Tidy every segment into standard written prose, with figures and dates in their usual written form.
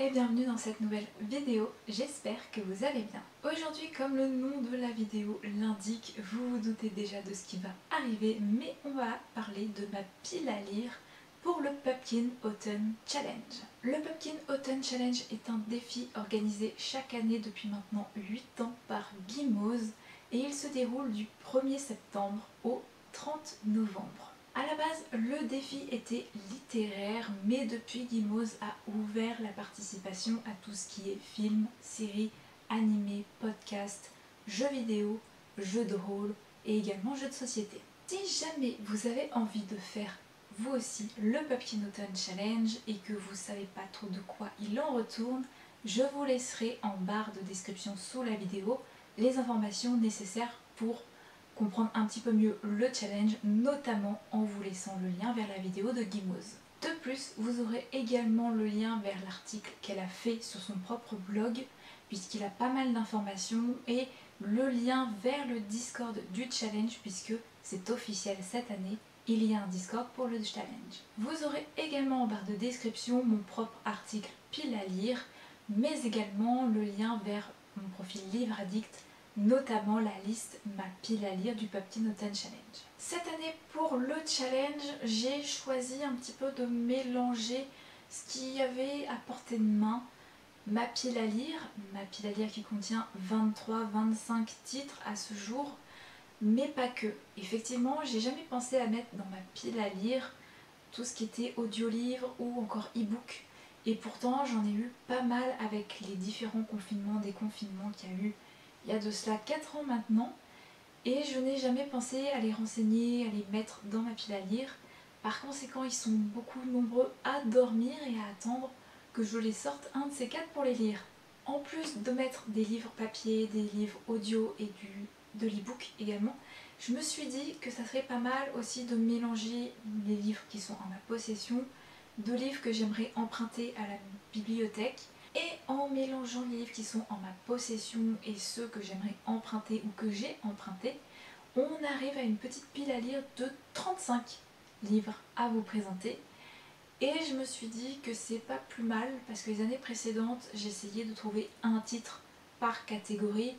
et bienvenue dans cette nouvelle vidéo, j'espère que vous allez bien. Aujourd'hui, comme le nom de la vidéo l'indique, vous vous doutez déjà de ce qui va arriver, mais on va parler de ma pile à lire pour le Pumpkin Autumn Challenge. Le Pumpkin Autumn Challenge est un défi organisé chaque année depuis maintenant 8 ans par Gimoz et il se déroule du 1er septembre au 30 novembre. A la base, le défi était littéraire, mais depuis Gimoz a ouvert la participation à tout ce qui est film, séries, animés, podcasts, jeux vidéo, jeux de rôle et également jeux de société. Si jamais vous avez envie de faire vous aussi le Pumpkin Autumn Challenge et que vous ne savez pas trop de quoi il en retourne, je vous laisserai en barre de description sous la vidéo les informations nécessaires pour comprendre un petit peu mieux le challenge, notamment en vous laissant le lien vers la vidéo de Gimoz. De plus, vous aurez également le lien vers l'article qu'elle a fait sur son propre blog, puisqu'il a pas mal d'informations, et le lien vers le Discord du challenge, puisque c'est officiel cette année, il y a un Discord pour le challenge. Vous aurez également en barre de description mon propre article pile à lire, mais également le lien vers mon profil Livre Addict, notamment la liste ma pile à lire du Pumpkin Autumn Challenge. Cette année pour le challenge, j'ai choisi un petit peu de mélanger ce qu'il y avait à portée de main. Ma pile à lire qui contient 23-25 titres à ce jour, mais pas que. Effectivement, j'ai jamais pensé à mettre dans ma pile à lire tout ce qui était audio-livre ou encore e-book. Et pourtant, j'en ai eu pas mal avec les différents confinements, déconfinements qu'il y a eu il y a de cela 4 ans maintenant, et je n'ai jamais pensé à les renseigner, à les mettre dans ma pile à lire. Par conséquent, ils sont beaucoup nombreux à dormir et à attendre que je les sorte un de ces 4 pour les lire. En plus de mettre des livres papier, des livres audio et de l'e-book également, je me suis dit que ça serait pas mal aussi de mélanger les livres qui sont en ma possession, de livres que j'aimerais emprunter à la bibliothèque, et en mélangeant les livres qui sont en ma possession et ceux que j'aimerais emprunter ou que j'ai empruntés, on arrive à une petite pile à lire de 35 livres à vous présenter. Et je me suis dit que c'est pas plus mal parce que les années précédentes, j'essayais de trouver un titre par catégorie,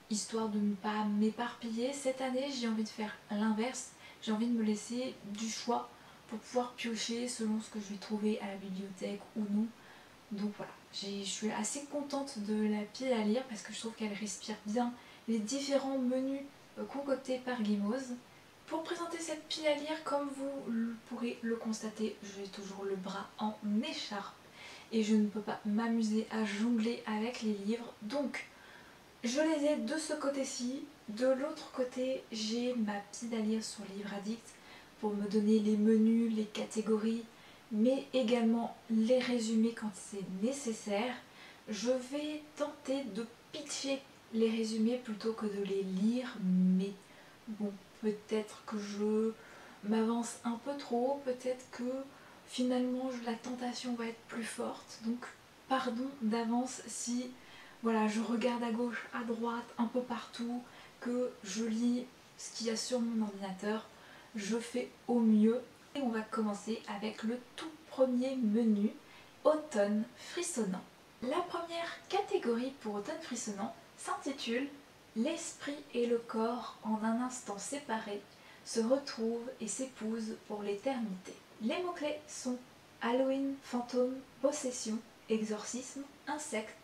histoire de ne pas m'éparpiller. Cette année, j'ai envie de faire l'inverse, j'ai envie de me laisser du choix pour pouvoir piocher selon ce que je vais trouver à la bibliothèque ou non. Donc voilà, je suis assez contente de la pile à lire parce que je trouve qu'elle respire bien les différents menus concoctés par Gimoz. Pour présenter cette pile à lire, comme vous pourrez le constater, j'ai toujours le bras en écharpe et je ne peux pas m'amuser à jongler avec les livres. Donc je les ai de ce côté-ci. De l'autre côté, j'ai ma pile à lire sur Livre Addict pour me donner les menus, les catégories, mais également les résumés quand c'est nécessaire. Je vais tenter de pitcher les résumés plutôt que de les lire, mais bon, peut-être que je m'avance un peu trop, peut-être que finalement la tentation va être plus forte, donc pardon d'avance si voilà, je regarde à gauche, à droite, un peu partout, que je lis ce qu'il y a sur mon ordinateur. Je fais au mieux. Et on va commencer avec le tout premier menu, Automne frissonnant. La première catégorie pour Automne frissonnant s'intitule L'esprit et le corps en un instant séparés se retrouvent et s'épousent pour l'éternité. Les mots-clés sont Halloween, fantôme, possession, exorcisme, insecte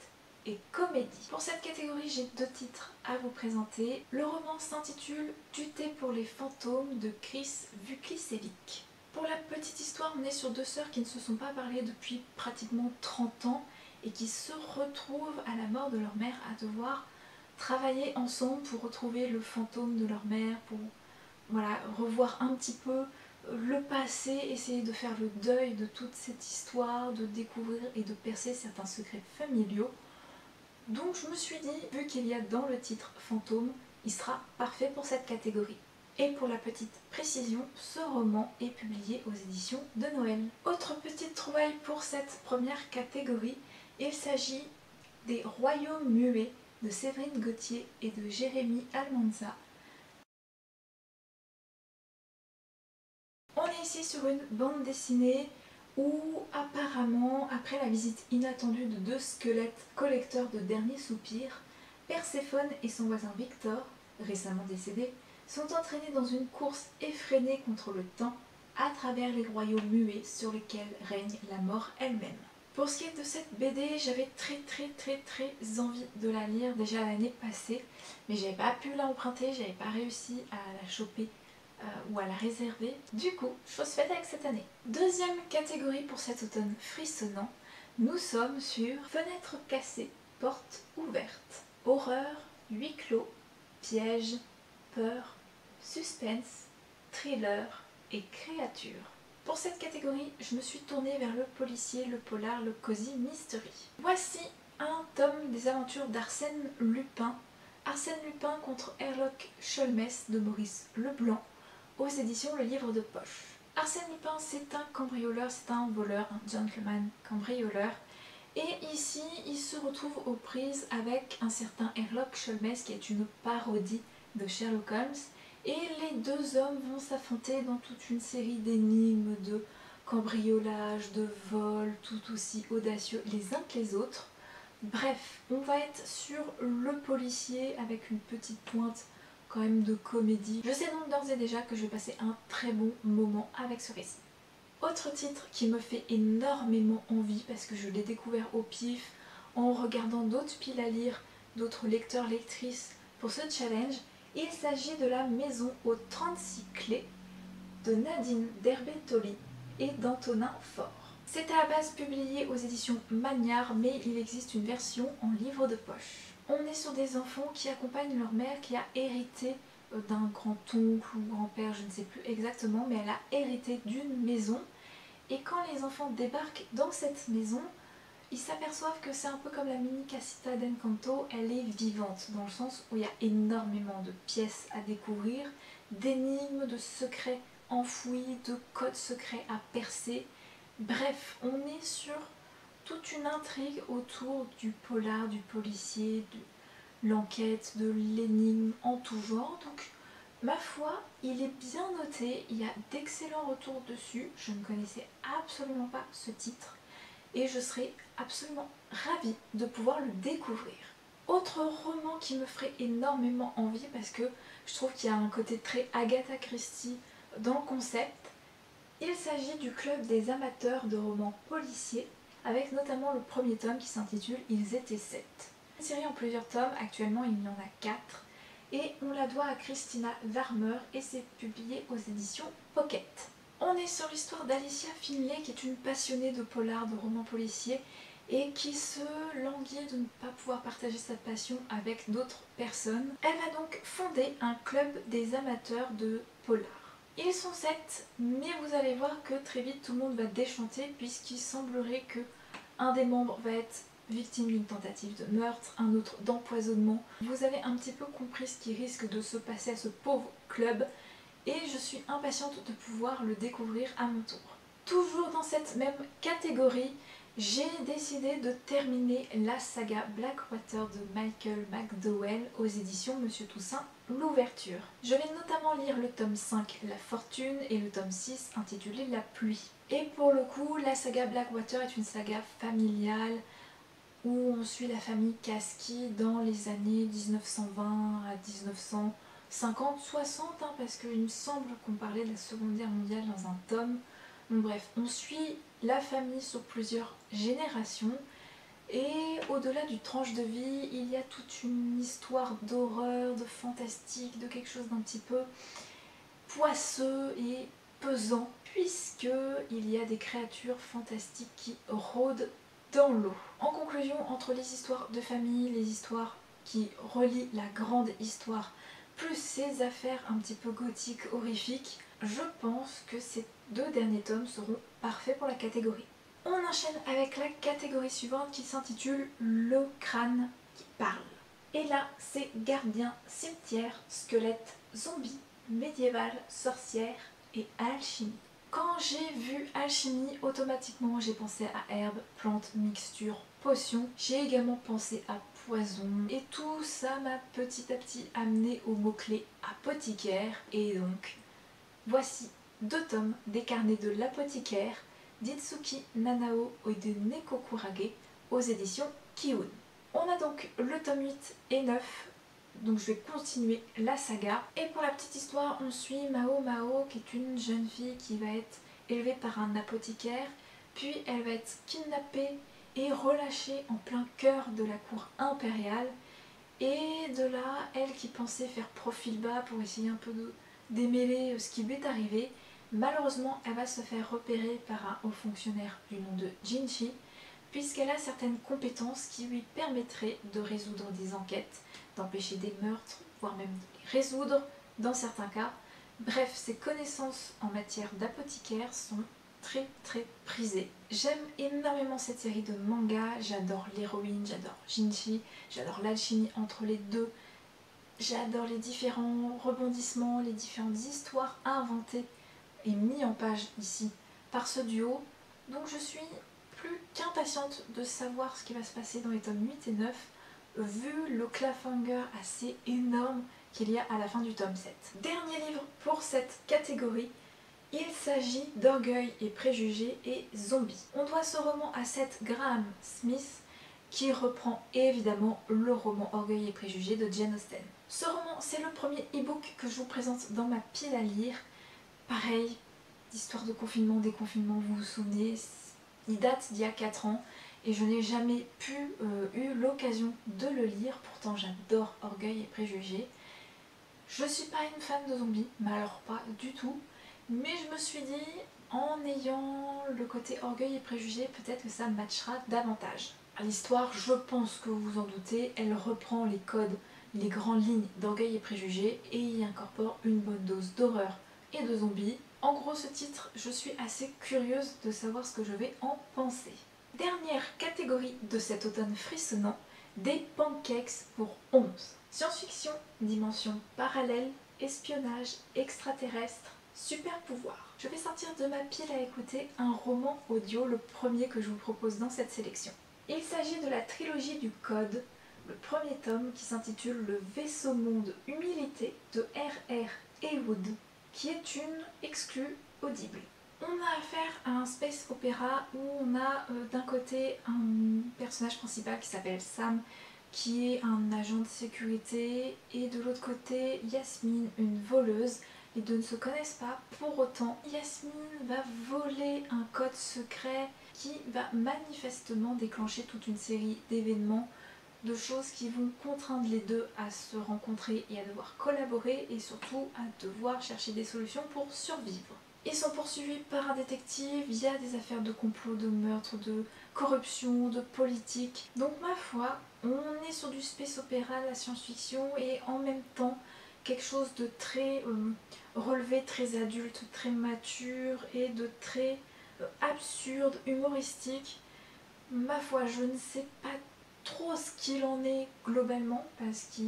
et comédie. Pour cette catégorie, j'ai 2 titres à vous présenter. Le roman s'intitule Du thé pour les fantômes de Chris Vuklicevic. Pour la petite histoire, on est sur 2 sœurs qui ne se sont pas parlé depuis pratiquement 30 ans et qui se retrouvent à la mort de leur mère à devoir travailler ensemble pour retrouver le fantôme de leur mère, pour voilà, revoir un petit peu le passé, essayer de faire le deuil de toute cette histoire, de découvrir et de percer certains secrets familiaux. Donc je me suis dit, vu qu'il y a dans le titre fantôme, il sera parfait pour cette catégorie. Et pour la petite précision, ce roman est publié aux éditions de Noël. Autre petite trouvaille pour cette première catégorie, il s'agit des Royaumes muets de Séverine Gauthier et de Jérémy Almanza. On est ici sur une bande dessinée où apparemment, après la visite inattendue de deux squelettes collecteurs de derniers soupirs, Perséphone et son voisin Victor, récemment décédé, sont entraînés dans une course effrénée contre le temps à travers les royaumes muets sur lesquels règne la mort elle-même. Pour ce qui est de cette BD, j'avais très envie de la lire déjà l'année passée, mais j'avais pas pu l'emprunter, j'avais pas réussi à la choper ou à la réserver. Du coup, chose faite avec cette année. Deuxième catégorie pour cet automne frissonnant, nous sommes sur Fenêtre cassée, porte ouverte. Horreur, huis clos, piège, peur, suspense, thriller et créature. Pour cette catégorie, je me suis tournée vers le policier, le polar, le cozy mystery. Voici un tome des aventures d'Arsène Lupin. Arsène Lupin contre Herlock Sholmes de Maurice Leblanc aux éditions Le Livre de Poche. Arsène Lupin, c'est un cambrioleur, c'est un voleur, un gentleman cambrioleur. Et ici, il se retrouve aux prises avec un certain Herlock Sholmes qui est une parodie de Sherlock Holmes. Et les deux hommes vont s'affronter dans toute une série d'énigmes, de cambriolage, de vols, tout aussi audacieux les uns que les autres. Bref, on va être sur le policier avec une petite pointe quand même de comédie. Je sais donc d'ores et déjà que je vais passer un très bon moment avec ce récit. Autre titre qui me fait énormément envie parce que je l'ai découvert au pif en regardant d'autres piles à lire, d'autres lecteurs, lectrices pour ce challenge. Il s'agit de La Maison aux 36 clés de Nadine Derbentoli et d'Antonin Faure. C'est à la base publié aux éditions Magnard, mais il existe une version en livre de poche. On est sur des enfants qui accompagnent leur mère qui a hérité d'un grand-oncle ou grand-père, je ne sais plus exactement, mais elle a hérité d'une maison. Et quand les enfants débarquent dans cette maison, ils s'aperçoivent que c'est un peu comme la mini Casita d'Encanto, elle est vivante, dans le sens où il y a énormément de pièces à découvrir, d'énigmes, de secrets enfouis, de codes secrets à percer. Bref, on est sur toute une intrigue autour du polar, du policier, de l'enquête, de l'énigme en tout genre. Donc, ma foi, il est bien noté, il y a d'excellents retours dessus. Je ne connaissais absolument pas ce titre et je serais absolument ravie de pouvoir le découvrir. Autre roman qui me ferait énormément envie parce que je trouve qu'il y a un côté très Agatha Christie dans le concept. Il s'agit du Club des amateurs de romans policiers avec notamment le premier tome qui s'intitule Ils étaient 7. Une série en plusieurs tomes, actuellement il y en a 4 et on la doit à Christina Warmer et c'est publié aux éditions Pocket. On est sur l'histoire d'Alicia Finlay qui est une passionnée de polar, de romans policiers et qui se languit de ne pas pouvoir partager sa passion avec d'autres personnes. Elle va donc fonder un club des amateurs de polar. Ils sont 7, mais vous allez voir que très vite tout le monde va déchanter puisqu'il semblerait que un des membres va être victime d'une tentative de meurtre, un autre d'empoisonnement. Vous avez un petit peu compris ce qui risque de se passer à ce pauvre club et je suis impatiente de pouvoir le découvrir à mon tour. Toujours dans cette même catégorie, j'ai décidé de terminer la saga Blackwater de Michael McDowell aux éditions Monsieur Toussaint l'ouverture. Je vais notamment lire le tome 5 La Fortune et le tome 6 intitulé La Pluie. Et pour le coup, la saga Blackwater est une saga familiale où on suit la famille Kasky dans les années 1920 à 1950-60 parce qu'il me semble qu'on parlait de la Seconde Guerre mondiale dans un tome. Donc bref, on suit la famille sur plusieurs générations et au-delà du tranche de vie, il y a toute une histoire d'horreur, de fantastique, de quelque chose d'un petit peu poisseux et pesant puisqu'il y a des créatures fantastiques qui rôdent dans l'eau. En conclusion, entre les histoires de famille, les histoires qui relient la grande histoire, plus ces affaires un petit peu gothiques, horrifiques, je pense que ces deux derniers tomes seront parfaits pour la catégorie. On enchaîne avec la catégorie suivante qui s'intitule Le crâne qui parle. Et là, c'est gardien, cimetière, squelette, zombie, médiéval, sorcière et alchimie. Quand j'ai vu alchimie, automatiquement j'ai pensé à herbes, plantes, mixtures, potions. J'ai également pensé à poison. Et tout ça m'a petit à petit amené au mot-clé apothicaire. Et donc, voici 2 tomes des carnets de l'apothicaire d'Itsuki Nanao et de Neko Kurage aux éditions Kiun. On a donc le tome 8 et 9, donc je vais continuer la saga. Et pour la petite histoire, on suit Mao Mao qui est une jeune fille qui va être élevée par un apothicaire, puis elle va être kidnappée et relâchée en plein cœur de la cour impériale. Et de là, elle qui pensait faire profil bas pour essayer un peu de démêler ce qui lui est arrivé, malheureusement elle va se faire repérer par un haut fonctionnaire du nom de Jinchi, puisqu'elle a certaines compétences qui lui permettraient de résoudre des enquêtes, d'empêcher des meurtres, voire même de les résoudre dans certains cas. Bref, ses connaissances en matière d'apothicaire sont très prisées. J'aime énormément cette série de mangas, j'adore l'héroïne, j'adore Jinchi, j'adore l'alchimie entre les deux, j'adore les différents rebondissements, les différentes histoires inventées et mises en page ici par ce duo. Donc je suis plus qu'impatiente de savoir ce qui va se passer dans les tomes 8 et 9, vu le cliffhanger assez énorme qu'il y a à la fin du tome 7. Dernier livre pour cette catégorie, il s'agit d'Orgueil et Préjugés et Zombies. On doit ce roman à Seth Graham Smith, qui reprend évidemment le roman Orgueil et Préjugés de Jane Austen. Ce roman, c'est le premier e-book que je vous présente dans ma pile à lire. Pareil, d'histoire de confinement, déconfinement, vous vous souvenez, il date d'il y a 4 ans et je n'ai jamais eu l'occasion de le lire, pourtant j'adore Orgueil et Préjugés. Je suis pas une fan de zombies, mais alors pas du tout, mais je me suis dit, en ayant le côté Orgueil et Préjugés, peut-être que ça matchera davantage. L'histoire, je pense que vous vous en doutez, elle reprend les codes, les grandes lignes d'Orgueil et Préjugés et y incorpore une bonne dose d'horreur et de zombies. En gros, ce titre, je suis assez curieuse de savoir ce que je vais en penser. Dernière catégorie de cet automne frissonnant, des pancakes pour 11. Science-fiction, dimension parallèle, espionnage, extraterrestre, super pouvoir. Je vais sortir de ma pile à écouter un roman audio, le premier que je vous propose dans cette sélection. Il s'agit de la trilogie du Code, le premier tome qui s'intitule Le vaisseau monde humilité de R.R. Heywood, qui est une exclue audible. On a affaire à un space opéra où on a d'un côté un personnage principal qui s'appelle Sam, qui est un agent de sécurité, et de l'autre côté Yasmine, une voleuse. Les deux ne se connaissent pas, pour autant Yasmine va voler un code secret qui va manifestement déclencher toute une série d'événements, de choses qui vont contraindre les deux à se rencontrer et à devoir collaborer et surtout à devoir chercher des solutions pour survivre. Ils sont poursuivis par un détective, il y a des affaires de complot, de meurtre, de corruption, de politique. Donc ma foi, on est sur du space opéra, la science-fiction, et en même temps quelque chose de très relevé, très adulte, très mature et de très absurde, humoristique. Ma foi, je ne sais pas trop ce qu'il en est globalement parce que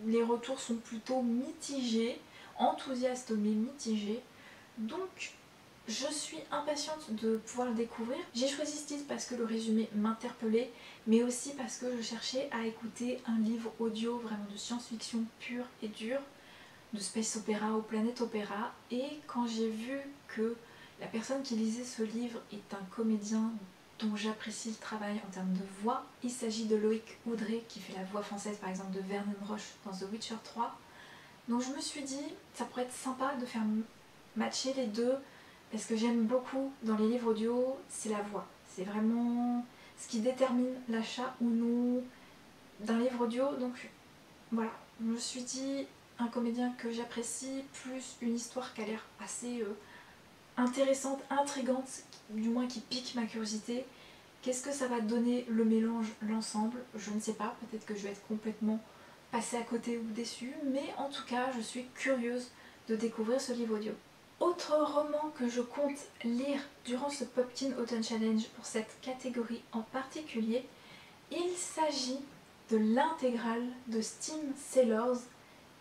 les retours sont plutôt mitigés, enthousiastes mais mitigés. Donc je suis impatiente de pouvoir le découvrir. J'ai choisi ce titre parce que le résumé m'interpellait, mais aussi parce que je cherchais à écouter un livre audio vraiment de science-fiction pure et dure, de space opéra au planète opéra. Et quand j'ai vu que la personne qui lisait ce livre est un comédien dont j'apprécie le travail en termes de voix, il s'agit de Loïc Houdré qui fait la voix française par exemple de Vernon Roche dans The Witcher 3. Donc je me suis dit, ça pourrait être sympa de faire matcher les deux, parce que j'aime beaucoup dans les livres audio, c'est la voix. C'est vraiment ce qui détermine l'achat ou non d'un livre audio. Donc voilà, je me suis dit, un comédien que j'apprécie, plus une histoire qui a l'air assez intéressante, intrigante, du moins qui pique ma curiosité. Qu'est-ce que ça va donner le mélange, l'ensemble? Je ne sais pas, peut-être que je vais être complètement passée à côté ou déçue, mais en tout cas je suis curieuse de découvrir ce livre audio. Autre roman que je compte lire durant ce Popkin Autumn Challenge pour cette catégorie en particulier, il s'agit de l'intégrale de Steam Sailors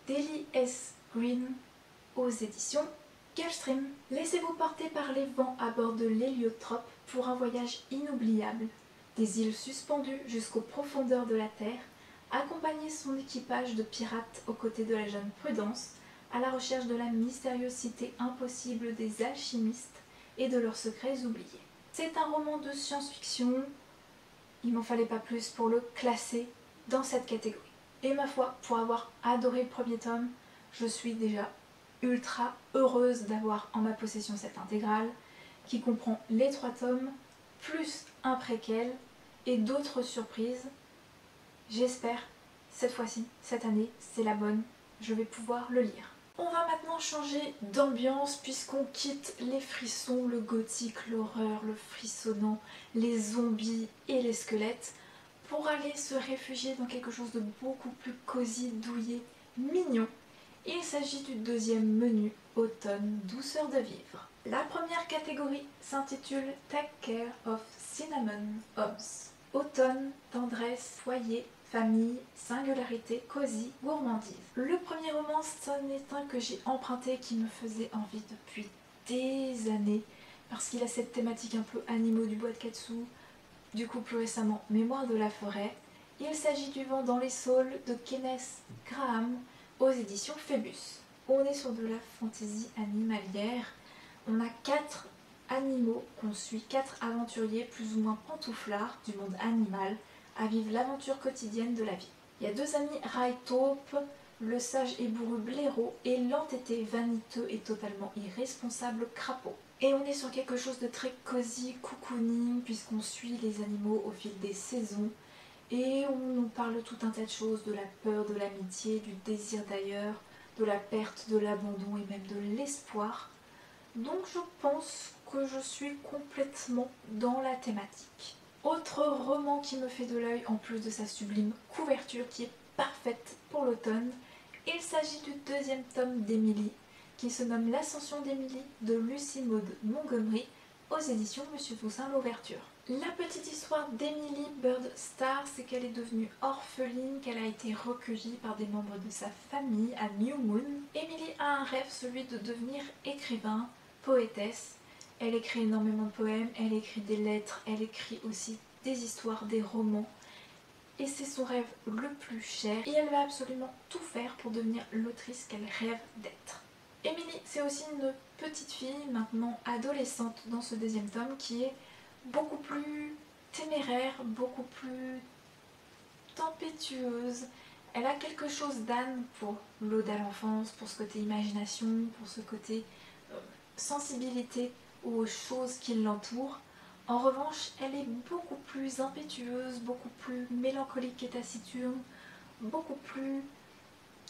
d'Ellie S. Green aux éditions Gulfstream. Laissez-vous porter par les vents à bord de l'héliotrope pour un voyage inoubliable, des îles suspendues jusqu'aux profondeurs de la Terre, accompagner son équipage de pirates aux côtés de la jeune Prudence, à la recherche de la mystérieuse cité impossible des alchimistes et de leurs secrets oubliés. C'est un roman de science-fiction, il m'en fallait pas plus pour le classer dans cette catégorie. Et ma foi, pour avoir adoré le premier tome, je suis déjà ultra heureuse d'avoir en ma possession cette intégrale qui comprend les 3 tomes, plus un préquel et d'autres surprises. J'espère, cette fois-ci, cette année, c'est la bonne, je vais pouvoir le lire. On va maintenant changer d'ambiance puisqu'on quitte les frissons, le gothique, l'horreur, le frissonnant, les zombies et les squelettes pour aller se réfugier dans quelque chose de beaucoup plus cosy, douillet, mignon. Il s'agit du deuxième menu, automne, douceur de vivre. La première catégorie s'intitule Take Care of Cinnamon Homes. Automne, tendresse, foyer, famille, singularité, cosy, gourmandise. Le premier roman, c'en est un que j'ai emprunté qui me faisait envie depuis des années parce qu'il a cette thématique un peu animaux du bois de Katsu, du coup plus récemment Mémoire de la forêt. Il s'agit du vent dans les saules de Kenneth Grahame aux éditions Phébus. On est sur de la fantaisie animalière. On a 4 animaux qu'on suit, 4 aventuriers plus ou moins pantouflards du monde animal à vivre l'aventure quotidienne de la vie. Il y a 2 amis Rai Taupe, le sage et bourru blaireau et l'entêté vaniteux et totalement irresponsable crapaud. Et on est sur quelque chose de très cosy, cocooning, puisqu'on suit les animaux au fil des saisons. Et on nous parle tout un tas de choses, de la peur, de l'amitié, du désir d'ailleurs, de la perte, de l'abandon et même de l'espoir. Donc je pense que je suis complètement dans la thématique. Autre roman qui me fait de l'œil en plus de sa sublime couverture qui est parfaite pour l'automne, il s'agit du 2e tome d'Émilie qui se nomme L'Ascension d'Émilie de Lucy Maud Montgomery aux éditions Monsieur Toussaint L'Ouverture. La petite histoire d'Emily Bird Star, c'est qu'elle est devenue orpheline, qu'elle a été recueillie par des membres de sa famille à New Moon. Emily a un rêve, celui de devenir écrivain, poétesse. Elle écrit énormément de poèmes, elle écrit des lettres, elle écrit aussi des histoires, des romans. Et c'est son rêve le plus cher et elle va absolument tout faire pour devenir l'autrice qu'elle rêve d'être. Emily, c'est aussi une petite fille, maintenant adolescente dans ce 2e tome, qui est beaucoup plus téméraire, beaucoup plus tempétueuse. Elle a quelque chose d'Anne pour l'ode à l'enfance, pour ce côté imagination, pour ce côté sensibilité aux choses qui l'entourent. En revanche, elle est beaucoup plus impétueuse, beaucoup plus mélancolique et taciturne, beaucoup plus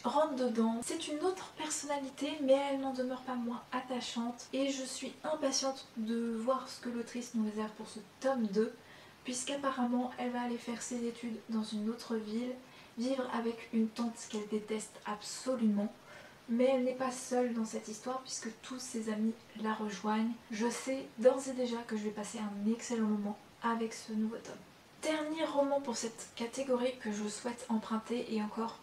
rentre dedans. C'est une autre personnalité, mais elle n'en demeure pas moins attachante et je suis impatiente de voir ce que l'autrice nous réserve pour ce tome 2 puisqu'apparemment elle va aller faire ses études dans une autre ville, vivre avec une tante qu'elle déteste absolument, mais elle n'est pas seule dans cette histoire puisque tous ses amis la rejoignent. Je sais d'ores et déjà que je vais passer un excellent moment avec ce nouveau tome. Dernier roman pour cette catégorie que je souhaite emprunter et encore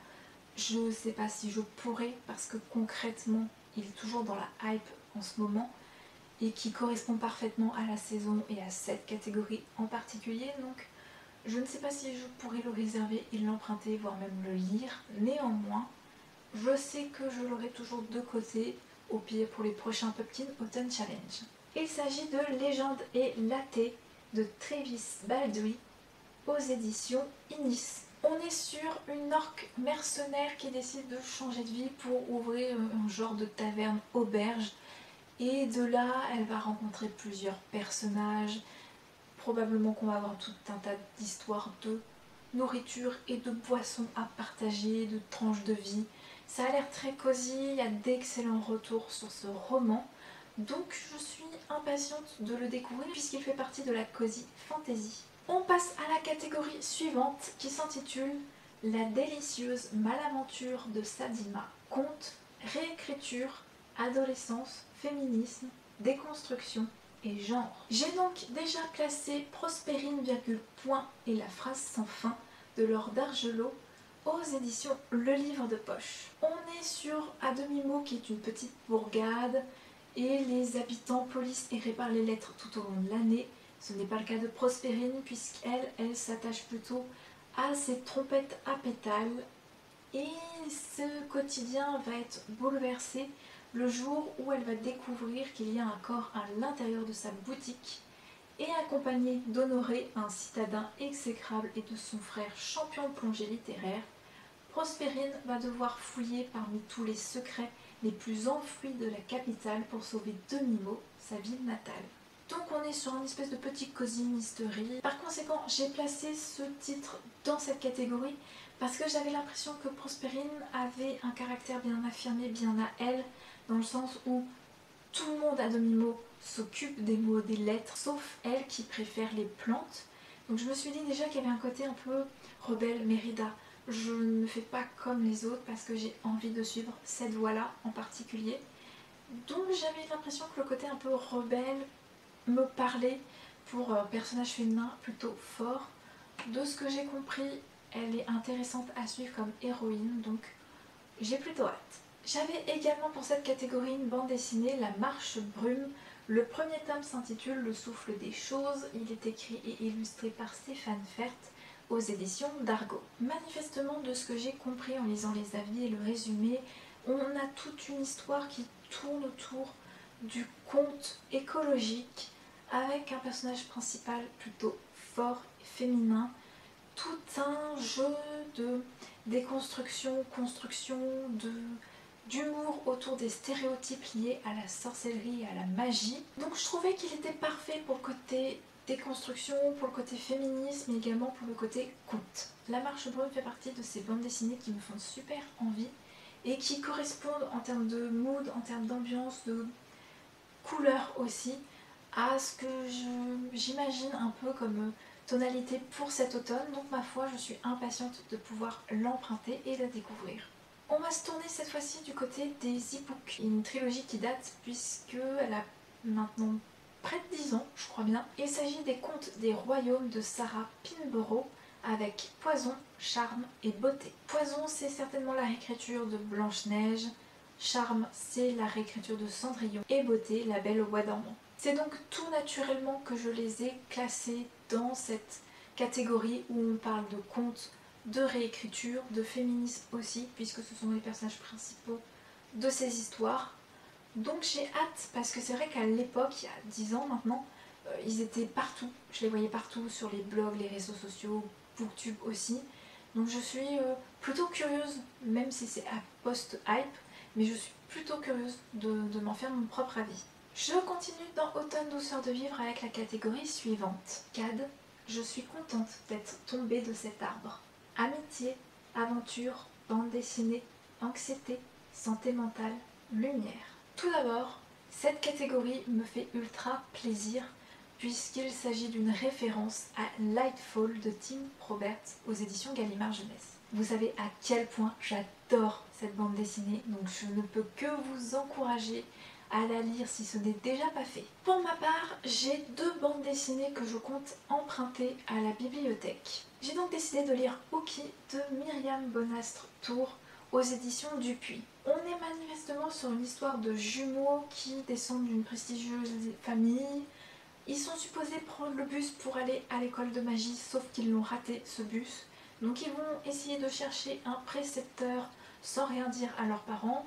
je ne sais pas si je pourrais parce que concrètement il est toujours dans la hype en ce moment et qui correspond parfaitement à la saison et à cette catégorie en particulier, donc je ne sais pas si je pourrais le réserver et l'emprunter voire même le lire. Néanmoins je sais que je l'aurai toujours de côté au pire pour les prochains Pumpkin Autumn Challenge. Il s'agit de Légende et Latte de Travis Baldwin aux éditions Inis. On est sur une orque mercenaire qui décide de changer de vie pour ouvrir un genre de taverne auberge. Et de là, elle va rencontrer plusieurs personnages. Probablement qu'on va avoir tout un tas d'histoires de nourriture et de boissons à partager, de tranches de vie. Ça a l'air très cosy, il y a d'excellents retours sur ce roman. Donc je suis impatiente de le découvrir puisqu'il fait partie de la cosy fantasy. On passe à la catégorie suivante qui s'intitule La délicieuse malaventure de Sadima. Conte, réécriture, adolescence, féminisme, déconstruction et genre. J'ai donc déjà classé Prospérine, point et la phrase sans fin de Laure d'Argelot aux éditions Le Livre de Poche. On est sur À demi-mot qui est une petite bourgade et les habitants polissent et réparent les lettres tout au long de l'année. Ce n'est pas le cas de Prospérine puisqu'elle s'attache plutôt à ses trompettes à pétales et ce quotidien va être bouleversé le jour où elle va découvrir qu'il y a un corps à l'intérieur de sa boutique et accompagné d'Honoré, un citadin exécrable, et de son frère champion de plongée littéraire, Prospérine va devoir fouiller parmi tous les secrets les plus enfouis de la capitale pour sauver Demi-Mot, sa ville natale. Donc on est sur une espèce de petit cozy mystery. Par conséquent, j'ai placé ce titre dans cette catégorie parce que j'avais l'impression que Prospérine avait un caractère bien affirmé, bien à elle, dans le sens où tout le monde à Demi-Mot s'occupe des mots, des lettres, sauf elle qui préfère les plantes. Donc je me suis dit déjà qu'il y avait un côté un peu rebelle, Mérida. Je ne fais pas comme les autres parce que j'ai envie de suivre cette voie-là en particulier. Donc j'avais l'impression que le côté un peu rebelle me parlait pour personnage féminin plutôt fort. De ce que j'ai compris, elle est intéressante à suivre comme héroïne, donc j'ai plutôt hâte. J'avais également pour cette catégorie une bande dessinée, La Marche Brume. Le premier tome s'intitule Le Souffle des Choses. Il est écrit et illustré par Stéphane Fert aux éditions d'Argo. Manifestement, de ce que j'ai compris en lisant les avis et le résumé, on a toute une histoire qui tourne autour du conte écologique avec un personnage principal plutôt fort et féminin. Tout un jeu de déconstruction, construction, d'humour autour des stéréotypes liés à la sorcellerie et à la magie. Donc je trouvais qu'il était parfait pour le côté déconstruction, pour le côté féminisme, mais également pour le côté conte. La Marche Brume fait partie de ces bandes dessinées qui me font super envie et qui correspondent en termes de mood, en termes d'ambiance, de couleur aussi, à ce que j'imagine un peu comme tonalité pour cet automne. Donc ma foi, je suis impatiente de pouvoir l'emprunter et la découvrir. On va se tourner cette fois-ci du côté des e-books. Une trilogie qui date puisqu'elle a maintenant près de 10 ans, je crois bien. Il s'agit des Contes des Royaumes de Sarah Pinborough avec Poison, Charme et Beauté. Poison, c'est certainement la réécriture de Blanche-Neige. Charme, c'est la réécriture de Cendrillon. Et Beauté, la Belle au bois dormant. C'est donc tout naturellement que je les ai classés dans cette catégorie où on parle de contes, de réécriture, de féminisme aussi, puisque ce sont les personnages principaux de ces histoires. Donc j'ai hâte, parce que c'est vrai qu'à l'époque, il y a 10 ans maintenant, ils étaient partout. Je les voyais partout sur les blogs, les réseaux sociaux, Booktube aussi. Donc je suis plutôt curieuse, même si c'est à post-hype, mais je suis plutôt curieuse de m'en faire mon propre avis. Je continue dans Automne douceur de vivre avec la catégorie suivante. Cad, je suis contente d'être tombée de cet arbre. Amitié, aventure, bande dessinée, anxiété, santé mentale, lumière. Tout d'abord, cette catégorie me fait ultra plaisir puisqu'il s'agit d'une référence à Lightfall de Tim Roberts aux éditions Gallimard Jeunesse. Vous savez à quel point j'adore cette bande dessinée, donc je ne peux que vous encourager à la lire si ce n'est déjà pas fait. Pour ma part, j'ai 2 bandes dessinées que je compte emprunter à la bibliothèque. J'ai donc décidé de lire Oki de Myriam Bonastre-Tour aux éditions Dupuis. On est manifestement sur une histoire de jumeaux qui descendent d'une prestigieuse famille. Ils sont supposés prendre le bus pour aller à l'école de magie, sauf qu'ils l'ont raté ce bus. Donc ils vont essayer de chercher un précepteur sans rien dire à leurs parents.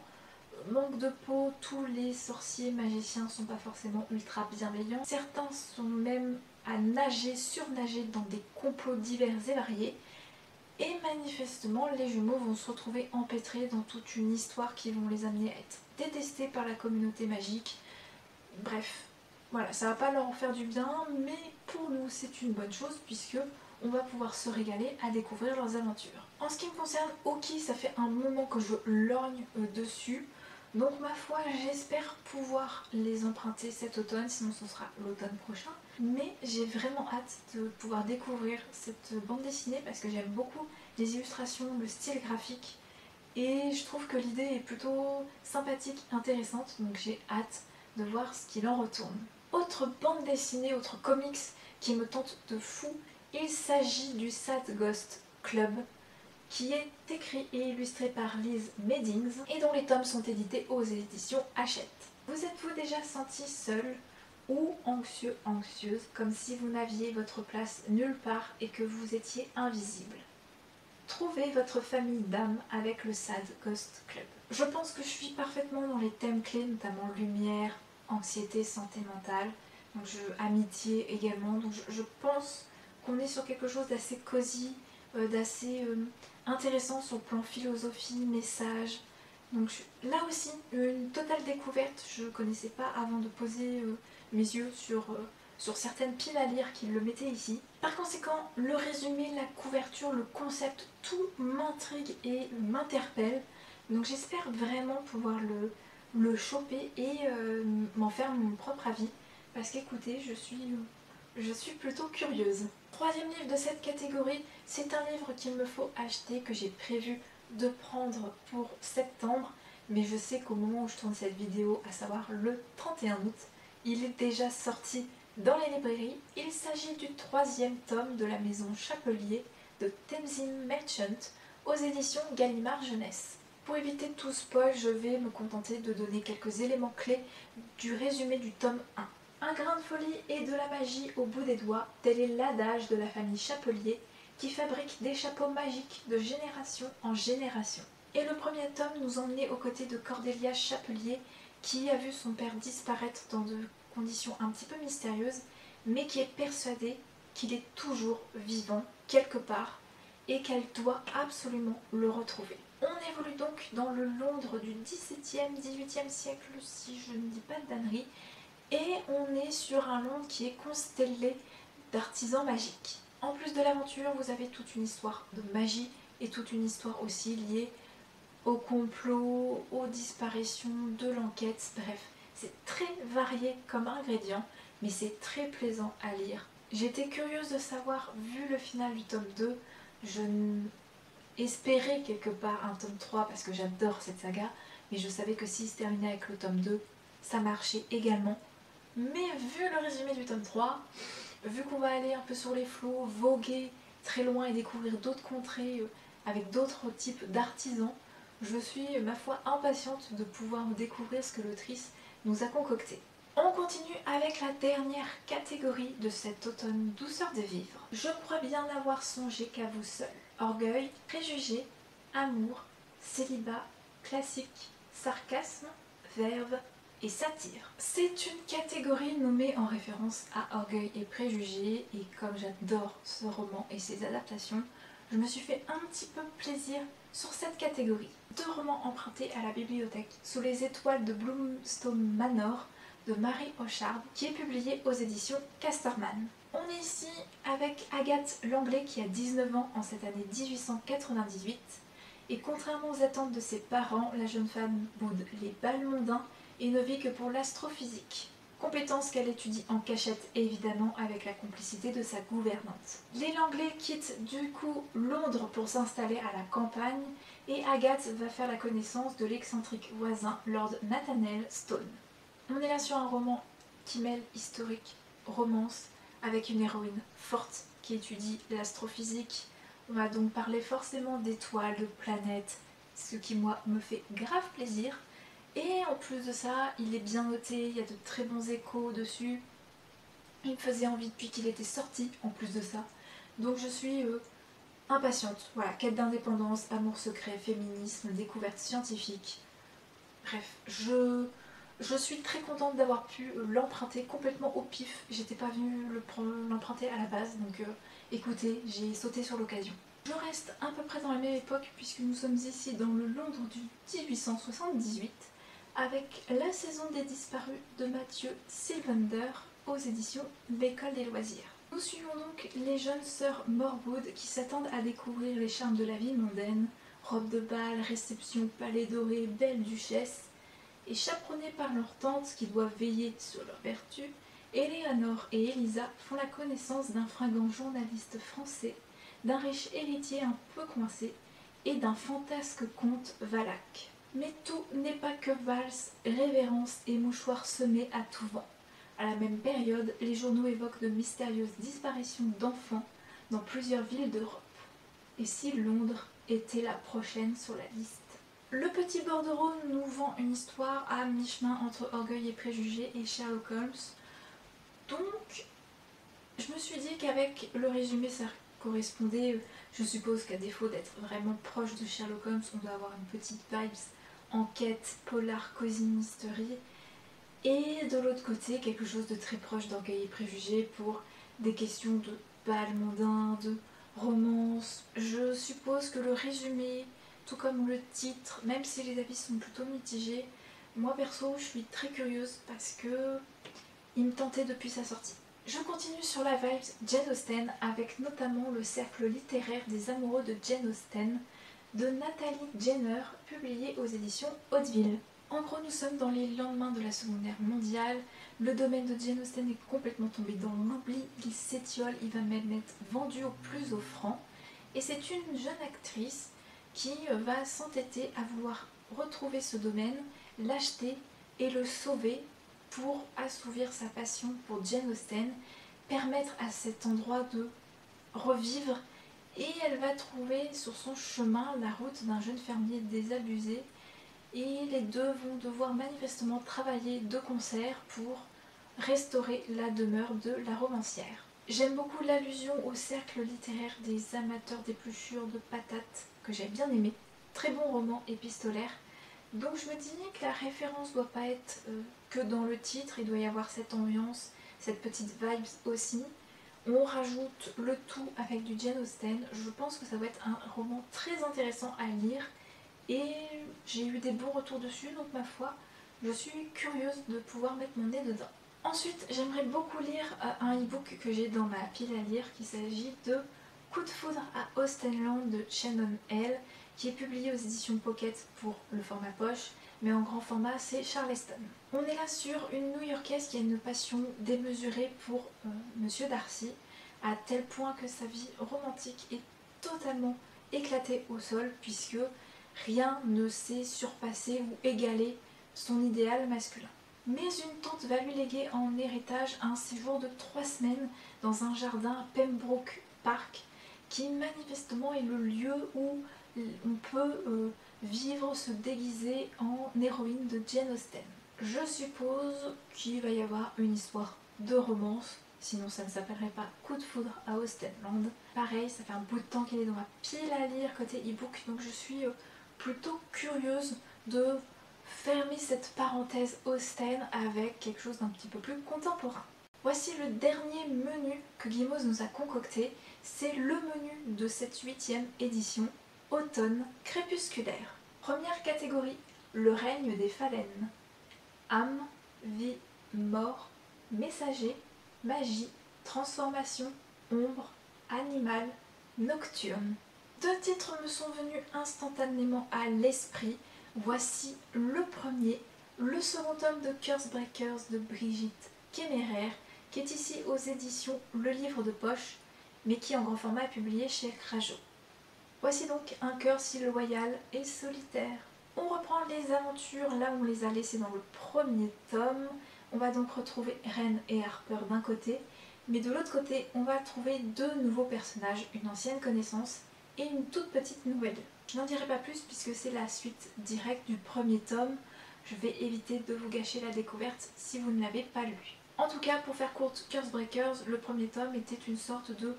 Manque de peau, tous les sorciers magiciens sont pas forcément ultra bienveillants. Certains sont même à nager, surnager dans des complots divers et variés. Et manifestement, les jumeaux vont se retrouver empêtrés dans toute une histoire qui vont les amener à être détestés par la communauté magique. Bref, voilà, ça va pas leur faire du bien, mais pour nous c'est une bonne chose puisque on va pouvoir se régaler à découvrir leurs aventures. En ce qui me concerne, Oki, ça fait un moment que je lorgne dessus. Donc ma foi, j'espère pouvoir les emprunter cet automne, sinon ce sera l'automne prochain. Mais j'ai vraiment hâte de pouvoir découvrir cette bande dessinée parce que j'aime beaucoup les illustrations, le style graphique. Et je trouve que l'idée est plutôt sympathique, intéressante, donc j'ai hâte de voir ce qu'il en retourne. Autre bande dessinée, autre comics qui me tente de fou, il s'agit du Sad Ghost Club, qui est écrit et illustré par Liz Meddings et dont les tomes sont édités aux éditions Hachette. Vous êtes-vous déjà senti seul ou anxieux, anxieuse, comme si vous n'aviez votre place nulle part et que vous étiez invisible? Trouvez votre famille d'âme avec le Sad Ghost Club. Je pense que je suis parfaitement dans les thèmes clés, notamment lumière, anxiété, santé mentale. donc amitié également. Donc je pense qu'on est sur quelque chose d'assez cosy, d'assez intéressant sur le plan philosophie, message. Donc là aussi, une totale découverte. Je ne connaissais pas avant de poser mes yeux sur certaines piles à lire qui le mettaient ici. Par conséquent, le résumé, la couverture, le concept, tout m'intrigue et m'interpelle. Donc j'espère vraiment pouvoir le choper et m'en faire mon propre avis. Parce qu'écoutez, je suis plutôt curieuse. Troisième livre de cette catégorie, c'est un livre qu'il me faut acheter, que j'ai prévu de prendre pour septembre. Mais je sais qu'au moment où je tourne cette vidéo, à savoir le 31 août, il est déjà sorti dans les librairies. Il s'agit du troisième tome de la maison Chapelier de Tenzin Merchant aux éditions Gallimard Jeunesse. Pour éviter tout spoil, je vais me contenter de donner quelques éléments clés du résumé du tome 1. Un grain de folie et de la magie au bout des doigts, tel est l'adage de la famille Chapelier qui fabrique des chapeaux magiques de génération en génération. Et le premier tome nous emmenait aux côtés de Cordelia Chapelier qui a vu son père disparaître dans de conditions un petit peu mystérieuses, mais qui est persuadée qu'il est toujours vivant quelque part et qu'elle doit absolument le retrouver. On évolue donc dans le Londres du XVIIe, XVIIIe siècle, si je ne dis pas de dannerie, et on est sur un Londres qui est constellé d'artisans magiques. En plus de l'aventure, vous avez toute une histoire de magie et toute une histoire aussi liée au complot, aux disparitions, de l'enquête, bref. C'est très varié comme ingrédient, mais c'est très plaisant à lire. J'étais curieuse de savoir, vu le final du tome 2, je espérais quelque part un tome 3 parce que j'adore cette saga, mais je savais que s'il se terminait avec le tome 2, ça marchait également. Mais vu le résumé du tome 3, vu qu'on va aller un peu sur les flots, voguer très loin et découvrir d'autres contrées avec d'autres types d'artisans, je suis, ma foi, impatiente de pouvoir découvrir ce que l'autrice nous a concocté. On continue avec la dernière catégorie de cet automne douceur de vivre. Je crois bien avoir songé qu'à vous seul. Orgueil, préjugés, amour, célibat, classique, sarcasme, verve et satire. C'est une catégorie nommée en référence à Orgueil et préjugés, et comme j'adore ce roman et ses adaptations, je me suis fait un petit peu plaisir sur cette catégorie. 2 romans empruntés à la bibliothèque sous les étoiles de Bloomstone Manor de Marie Hochard, qui est publié aux éditions Casterman. On est ici avec Agathe Langlais qui a 19 ans en cette année 1898, et contrairement aux attentes de ses parents, la jeune femme boude les bals mondains et ne vit que pour l'astrophysique. Compétence qu'elle étudie en cachette, évidemment avec la complicité de sa gouvernante. Les Langlais quittent du coup Londres pour s'installer à la campagne, et Agathe va faire la connaissance de l'excentrique voisin Lord Nathaniel Stone. On est là sur un roman qui mêle historique, romance, avec une héroïne forte qui étudie l'astrophysique. On va donc parler forcément d'étoiles, de planètes, ce qui moi me fait grave plaisir. Et en plus de ça, il est bien noté, il y a de très bons échos dessus. Il me faisait envie depuis qu'il était sorti, en plus de ça. Donc je suis impatiente. Voilà, quête d'indépendance, amour secret, féminisme, découverte scientifique. Bref, je suis très contente d'avoir pu l'emprunter complètement au pif. J'étais pas venue l'emprunter à la base, donc écoutez, j'ai sauté sur l'occasion. Je reste à peu près dans la même époque puisque nous sommes ici dans le Londres du 1878 avec La saison des disparus de Matthew Sylvander aux éditions L'École des loisirs. Nous suivons donc les jeunes sœurs Morwood qui s'attendent à découvrir les charmes de la vie mondaine, robes de bal, réception, palais doré, belle duchesse, et chaperonnées par leur tante qui doivent veiller sur leur vertu, Éléonore et Elisa font la connaissance d'un fringant journaliste français, d'un riche héritier un peu coincé et d'un fantasque comte valaque. Mais tout n'est pas que valse, révérence et mouchoirs semés à tout vent. À la même période, les journaux évoquent de mystérieuses disparitions d'enfants dans plusieurs villes d'Europe. Et si Londres était la prochaine sur la liste? Le petit bordereau nous vend une histoire à mi-chemin entre Orgueil et préjugés et Sherlock Holmes. Donc, je me suis dit qu'avec le résumé, ça correspondait. Je suppose qu'à défaut d'être vraiment proche de Sherlock Holmes, on doit avoir une petite vibes enquête, polar, cosy mystery. Et de l'autre côté, quelque chose de très proche d'Orgueil et Préjugés pour des questions de bal mondain, de romance. Je suppose que le résumé, tout comme le titre, même si les avis sont plutôt mitigés, moi perso je suis très curieuse parce que il me tentait depuis sa sortie. Je continue sur la vibe Jane Austen avec notamment le cercle littéraire des amoureux de Jane Austen de Nathalie Jenner, publié aux éditions Hauteville. En gros, nous sommes dans les lendemains de la Seconde Guerre mondiale. Le domaine de Jane Austen est complètement tombé dans l'oubli. Il s'étiole, il va même être vendu au plus offrant. Et c'est une jeune actrice qui va s'entêter à vouloir retrouver ce domaine, l'acheter et le sauver pour assouvir sa passion pour Jane Austen, permettre à cet endroit de revivre, et elle va trouver sur son chemin la route d'un jeune fermier désabusé, et les deux vont devoir manifestement travailler de concert pour restaurer la demeure de la romancière. J'aime beaucoup l'allusion au cercle littéraire des amateurs d'épluchures de patates que j'ai bien aimé. Très bon roman épistolaire. Donc je me dis que la référence doit pas être que dans le titre, il doit y avoir cette ambiance, cette petite vibe aussi. On rajoute le tout avec du Jane Austen. Je pense que ça va être un roman très intéressant à lire et j'ai eu des bons retours dessus, donc ma foi, je suis curieuse de pouvoir mettre mon nez dedans. Ensuite, j'aimerais beaucoup lire un e-book que j'ai dans ma pile à lire, qui s'agit de Coup de foudre à Austenland de Shannon L, qui est publié aux éditions Pocket pour le format poche, mais en grand format c'est Charleston. On est là sur une New-Yorkaise qui a une passion démesurée pour Monsieur Darcy, à tel point que sa vie romantique est totalement éclatée au sol, puisque rien ne sait surpasser ou égaler son idéal masculin. Mais une tante va lui léguer en héritage un séjour de 3 semaines dans un jardin à Pembroke Park, qui manifestement est le lieu où on peut vivre, se déguiser en héroïne de Jane Austen. Je suppose qu'il va y avoir une histoire de romance, sinon ça ne s'appellerait pas Coup de foudre à Austenland. Pareil, ça fait un bout de temps qu'il est dans ma pile à lire côté e-book, donc je suis plutôt curieuse de fermer cette parenthèse Austen avec quelque chose d'un petit peu plus contemporain. Voici le dernier menu que Gimoz nous a concocté, c'est le menu de cette 8e édition, automne crépusculaire. Première catégorie, le règne des phalènes. Âme, vie, mort, messager, magie, transformation, ombre, animal, nocturne. 2 titres me sont venus instantanément à l'esprit. Voici le premier, le second tome de Cursebreakers de Brigitte Kéméraire, qui est ici aux éditions Le Livre de Poche, mais qui en grand format est publié chez Crajo. Voici donc un cœur si loyal et solitaire. On reprend les aventures là où on les a laissées dans le premier tome. On va donc retrouver Ren et Harper d'un côté, mais de l'autre côté on va trouver 2 nouveaux personnages, une ancienne connaissance et une toute petite nouvelle. Je n'en dirai pas plus puisque c'est la suite directe du premier tome. Je vais éviter de vous gâcher la découverte si vous ne l'avez pas lu. En tout cas, pour faire courte, Cursebreakers, le premier tome était une sorte de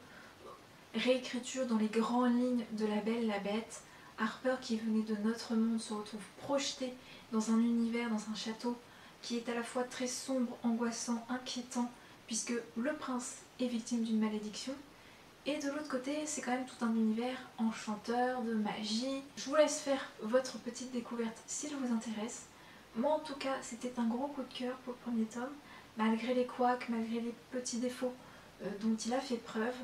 réécriture dans les grandes lignes de La Belle et la Bête. Harper, qui venait de notre monde, se retrouve projeté dans un univers, dans un château qui est à la fois très sombre, angoissant, inquiétant, puisque le prince est victime d'une malédiction. Et de l'autre côté, c'est quand même tout un univers enchanteur, de magie. Je vous laisse faire votre petite découverte s'il vous intéresse. Moi en tout cas, c'était un gros coup de cœur pour le premier tome, malgré les couacs, malgré les petits défauts dont il a fait preuve.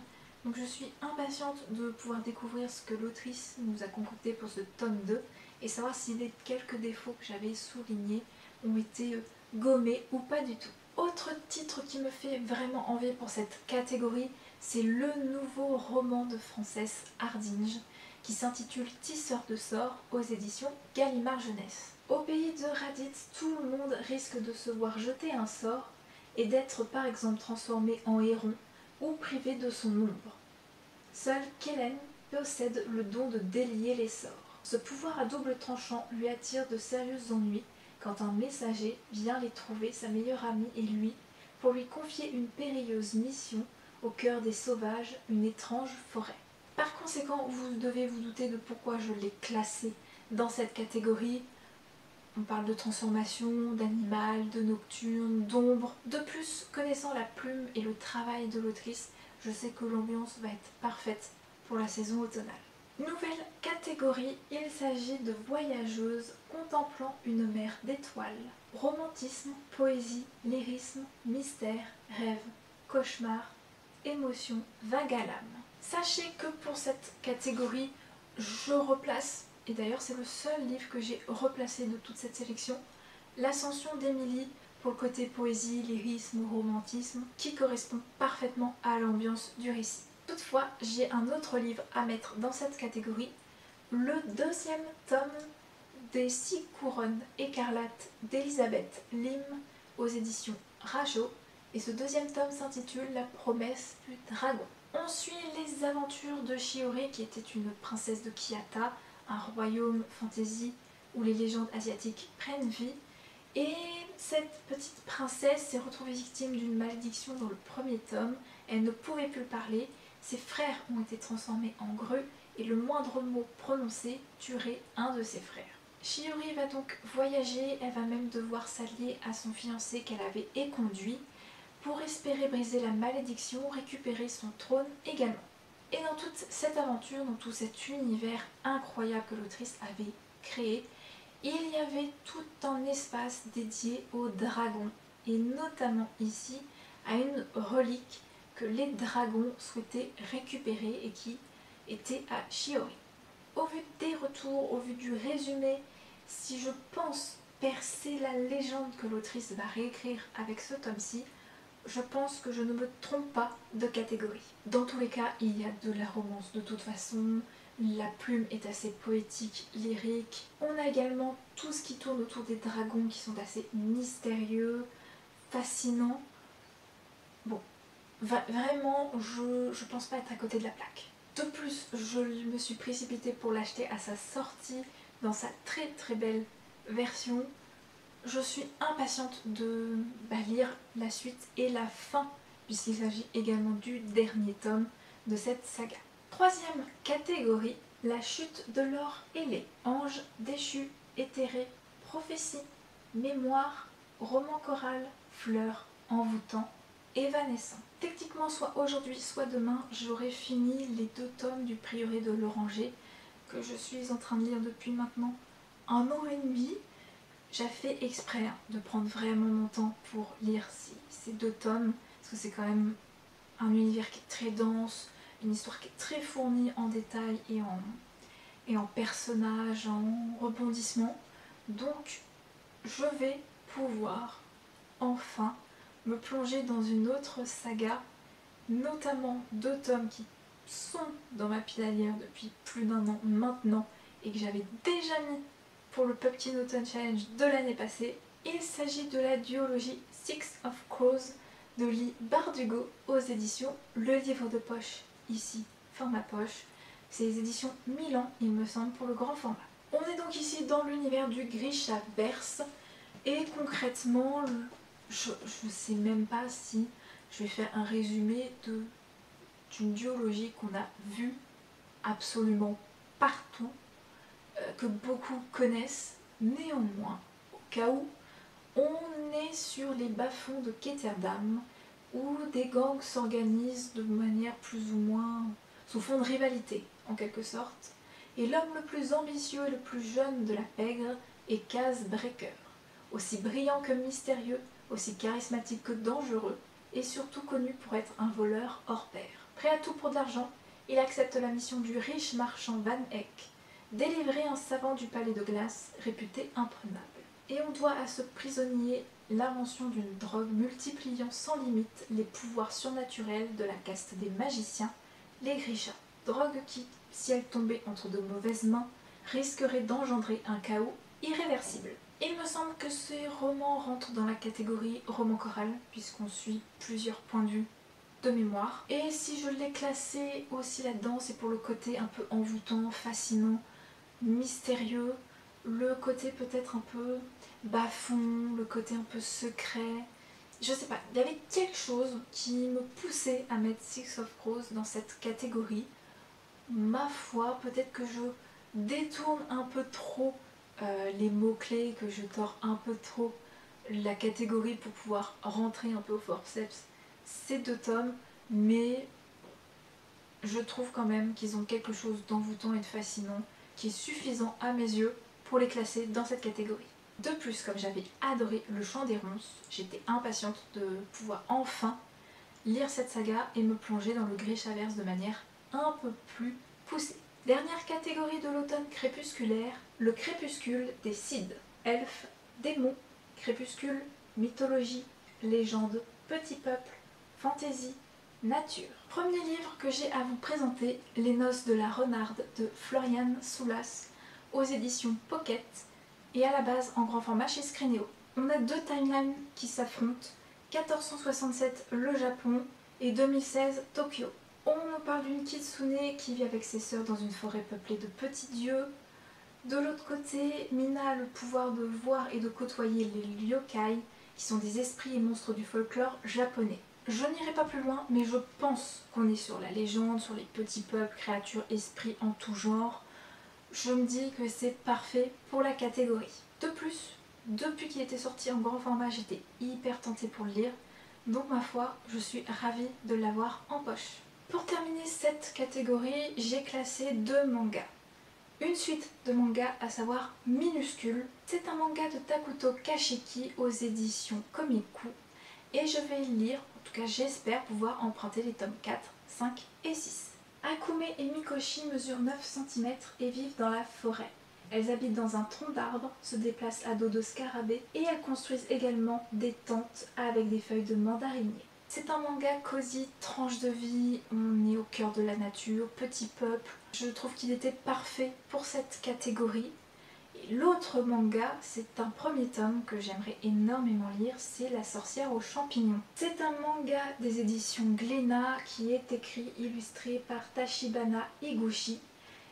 Donc je suis impatiente de pouvoir découvrir ce que l'autrice nous a concocté pour ce tome 2 et savoir si les quelques défauts que j'avais soulignés ont été gommés ou pas du tout. Autre titre qui me fait vraiment envie pour cette catégorie, c'est le nouveau roman de Frances Hardinge qui s'intitule Tisseur de sorts aux éditions Gallimard Jeunesse. Au pays de Raditz, tout le monde risque de se voir jeter un sort et d'être par exemple transformé en héron ou privé de son ombre. Seule Kellen possède le don de délier les sorts. Ce pouvoir à double tranchant lui attire de sérieux ennuis quand un messager vient les trouver, sa meilleure amie et lui, pour lui confier une périlleuse mission au cœur des sauvages, une étrange forêt. Par conséquent, vous devez vous douter de pourquoi je l'ai classé dans cette catégorie. On parle de transformation, d'animal, de nocturne, d'ombre. De plus, connaissant la plume et le travail de l'autrice, je sais que l'ambiance va être parfaite pour la saison automnale. Nouvelle catégorie, il s'agit de voyageuses contemplant une mer d'étoiles. Romantisme, poésie, lyrisme, mystère, rêve, cauchemar, émotion, vague à l'âme. Sachez que pour cette catégorie, je replace, et d'ailleurs c'est le seul livre que j'ai replacé de toute cette sélection, L'Ascension d'Émilie pour le côté poésie, lyrisme, romantisme, qui correspond parfaitement à l'ambiance du récit. Toutefois, j'ai un autre livre à mettre dans cette catégorie, le deuxième tome des 6 couronnes écarlates d'Elisabeth Lim aux éditions Rajo, et ce deuxième tome s'intitule La promesse du dragon. On suit les aventures de Shiori, qui était une princesse de Kiyata, un royaume fantasy où les légendes asiatiques prennent vie. Et cette petite princesse s'est retrouvée victime d'une malédiction dans le premier tome. Elle ne pouvait plus parler, ses frères ont été transformés en grues et le moindre mot prononcé tuerait un de ses frères. Shiori va donc voyager, elle va même devoir s'allier à son fiancé qu'elle avait éconduit pour espérer briser la malédiction, récupérer son trône également. Et dans toute cette aventure, dans tout cet univers incroyable que l'autrice avait créé, il y avait tout un espace dédié aux dragons, et notamment ici à une relique que les dragons souhaitaient récupérer et qui était à Shiori. Au vu des retours, au vu du résumé, si je pense percer la légende que l'autrice va réécrire avec ce tome-ci, je pense que je ne me trompe pas de catégorie. Dans tous les cas, il y a de la romance de toute façon, la plume est assez poétique, lyrique. On a également tout ce qui tourne autour des dragons qui sont assez mystérieux, fascinants. Bon, vraiment, je pense pas être à côté de la plaque. De plus, je me suis précipitée pour l'acheter à sa sortie dans sa très très belle version. Je suis impatiente de lire la suite et la fin, puisqu'il s'agit également du dernier tome de cette saga. Troisième catégorie, la chute de l'or ailé. Ange déchu, éthéré, prophétie, mémoire, roman choral, fleurs, envoûtant, évanescent. Techniquement, soit aujourd'hui, soit demain, j'aurai fini les 2 tomes du Prieuré de l'Oranger que je suis en train de lire depuis maintenant 1 an et demi. J'ai fait exprès de prendre vraiment mon temps pour lire ces 2 tomes, parce que c'est quand même un univers qui est très dense, une histoire qui est très fournie en détails et en personnages, en rebondissements. Donc je vais pouvoir enfin me plonger dans une autre saga, notamment 2 tomes qui sont dans ma pile à lire depuis plus d'1 an maintenant et que j'avais déjà mis pour le Pumpkin Autumn Challenge de l'année passée. Il s'agit de la duologie Six of Crows de Leigh Bardugo aux éditions Le Livre de Poche, ici format poche. C'est les éditions Milan, il me semble, pour le grand format. On est donc ici dans l'univers du Grishaverse et concrètement, je ne sais même pas si je vais faire un résumé d'une duologie qu'on a vue absolument partout, que beaucoup connaissent. Néanmoins, au cas où, on est sur les bas-fonds de Ketterdam, où des gangs s'organisent de manière plus ou moins sous fond de rivalité, en quelque sorte. Et l'homme le plus ambitieux et le plus jeune de la pègre est Kaz Breaker. Aussi brillant que mystérieux, aussi charismatique que dangereux, et surtout connu pour être un voleur hors pair. Prêt à tout pour de l'argent, il accepte la mission du riche marchand Van Eck, délivrer un savant du palais de glace réputé imprenable. Et on doit à ce prisonnier l'invention d'une drogue multipliant sans limite les pouvoirs surnaturels de la caste des magiciens, les Grisha. Drogue qui, si elle tombait entre de mauvaises mains, risquerait d'engendrer un chaos irréversible. Il me semble que ces romans rentrent dans la catégorie roman choral, puisqu'on suit plusieurs points de vue de mémoire. Et si je l'ai classé aussi là-dedans, c'est pour le côté un peu envoûtant, fascinant, mystérieux, le côté peut-être un peu bas-fond, le côté un peu secret. Je sais pas, il y avait quelque chose qui me poussait à mettre Six of Crows dans cette catégorie. Ma foi, peut-être que je détourne un peu trop les mots-clés, que je tords un peu trop la catégorie pour pouvoir rentrer un peu au forceps ces deux tomes, mais je trouve quand même qu'ils ont quelque chose d'envoûtant et de fascinant qui est suffisant à mes yeux pour les classer dans cette catégorie. De plus, comme j'avais adoré Le Chant des Ronces, j'étais impatiente de pouvoir enfin lire cette saga et me plonger dans le Grishaverse de manière un peu plus poussée. Dernière catégorie de l'automne crépusculaire, le crépuscule des Cides. Elfes, démons, crépuscule, mythologie, légende, petit peuple, fantaisie, nature. Premier livre que j'ai à vous présenter, Les Noces de la Renarde de Florian Soulas aux éditions Pocket et à la base en grand format chez Scrinéo. On a deux timelines qui s'affrontent, 1467 le Japon et 2016 Tokyo. On nous parle d'une kitsune qui vit avec ses sœurs dans une forêt peuplée de petits dieux. De l'autre côté, Mina a le pouvoir de voir et de côtoyer les yokai, qui sont des esprits et monstres du folklore japonais. Je n'irai pas plus loin, mais je pense qu'on est sur la légende, sur les petits peuples, créatures, esprits en tout genre. Je me dis que c'est parfait pour la catégorie. De plus, depuis qu'il était sorti en grand format, j'étais hyper tentée pour le lire, donc ma foi, je suis ravie de l'avoir en poche. Pour terminer cette catégorie, j'ai classé deux mangas. Une suite de mangas, à savoir Minuscule. C'est un manga de Takuto Kashiki aux éditions Komiku et je vais lire, en tout cas j'espère pouvoir emprunter les tomes 4, 5 et 6. Akume et Mikoshi mesurent 9 cm et vivent dans la forêt. Elles habitent dans un tronc d'arbre, se déplacent à dos de scarabée et elles construisent également des tentes avec des feuilles de mandarinier. C'est un manga cosy, tranche de vie, on est au cœur de la nature, petit peuple. Je trouve qu'il était parfait pour cette catégorie. Et l'autre manga, c'est un premier tome que j'aimerais énormément lire, c'est La sorcière aux champignons. C'est un manga des éditions Glénat qui est écrit, illustré par Tachibana Higuchi.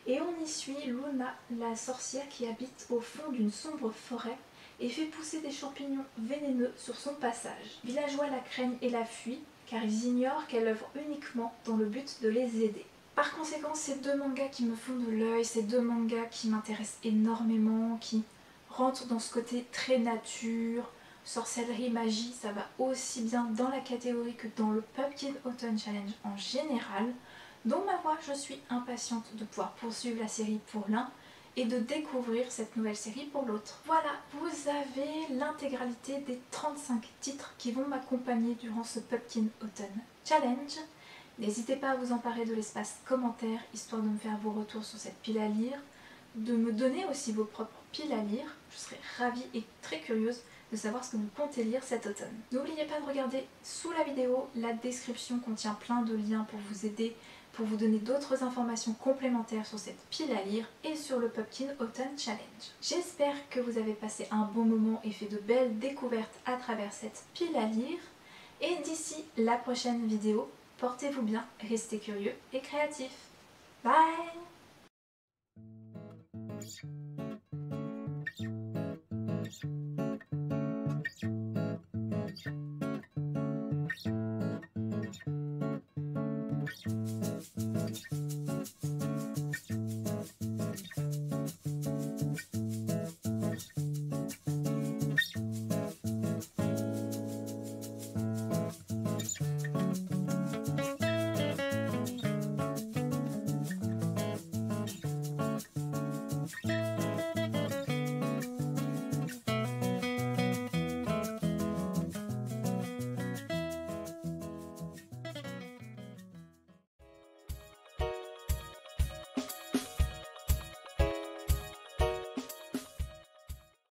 Et on y suit Luna, la sorcière qui habite au fond d'une sombre forêt et fait pousser des champignons vénéneux sur son passage. Les villageois la craignent et la fuient car ils ignorent qu'elle œuvre uniquement dans le but de les aider. Par conséquent, ces deux mangas qui me font de l'œil, ces deux mangas qui m'intéressent énormément, qui rentrent dans ce côté très nature, sorcellerie, magie, ça va aussi bien dans la catégorie que dans le Pumpkin Autumn Challenge en général. Donc ma foi, je suis impatiente de pouvoir poursuivre la série pour l'un et de découvrir cette nouvelle série pour l'autre. Voilà, vous avez l'intégralité des 35 titres qui vont m'accompagner durant ce Pumpkin Autumn Challenge. N'hésitez pas à vous emparer de l'espace commentaire, histoire de me faire vos retours sur cette pile à lire, de me donner aussi vos propres piles à lire. Je serais ravie et très curieuse de savoir ce que vous comptez lire cet automne. N'oubliez pas de regarder sous la vidéo, la description contient plein de liens pour vous aider, pour vous donner d'autres informations complémentaires sur cette pile à lire et sur le Pumpkin Autumn Challenge. J'espère que vous avez passé un bon moment et fait de belles découvertes à travers cette pile à lire. Et d'ici la prochaine vidéo, portez-vous bien, restez curieux et créatifs. Bye!